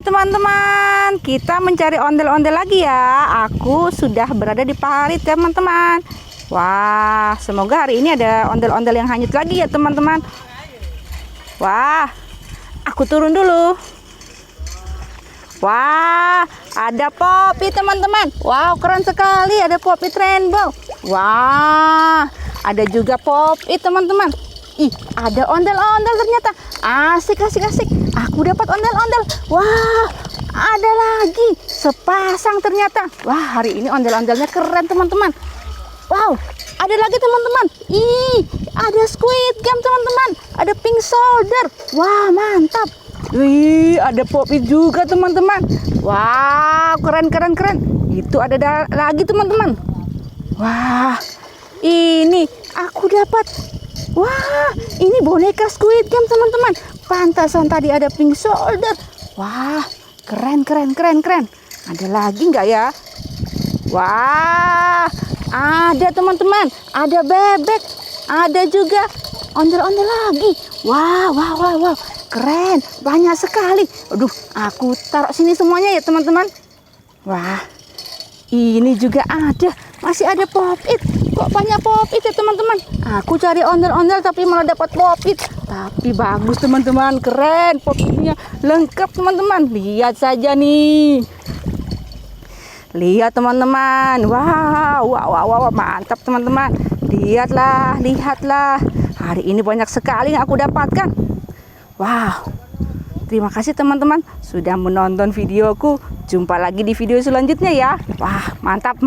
teman-teman, kita mencari ondel-ondel lagi ya. Aku sudah berada di parit teman-teman. Wah, semoga hari ini ada ondel-ondel yang hanyut lagi ya teman-teman. Wah, aku turun dulu. Wah, ada Poppy teman-teman. Wow, keren sekali, ada Poppy rainbow. Wah, ada juga Poppy teman-teman. Ih, ada ondel-ondel ternyata. Asik. Aku dapat ondel-ondel. Wah, ada lagi. Sepasang ternyata. Wah, hari ini ondel-ondelnya keren teman-teman. Wow, ada lagi teman-teman. Ih, ada squid game teman-teman. Ada pink soldier. Wah, mantap. Wih, ada Poppy juga teman-teman. Wow, keren. Itu ada lagi teman-teman. Wah, ini aku dapat. Wah, ini boneka squid game teman-teman. Pantasan tadi ada pink soldier. Wah, keren. Ada lagi nggak ya? Wah, ada teman-teman. Ada bebek. Ada juga ondel-ondel lagi. Wow. Keren, banyak sekali. Aduh, aku taruh sini semuanya ya teman-teman. Wah, ini juga ada. Masih ada Pop-it. Kok banyak Pop-it ya teman-teman? Aku cari ondel-ondel tapi malah dapat Pop-it. Tapi bagus teman-teman, keren. Pop-itnya lengkap teman-teman. Lihat saja nih. Lihat teman-teman. Wow, mantap teman-teman. Lihatlah. Hari ini banyak sekali yang aku dapatkan. Wow. Terima kasih teman-teman sudah menonton videoku. Jumpa lagi di video selanjutnya ya. Wah, mantap.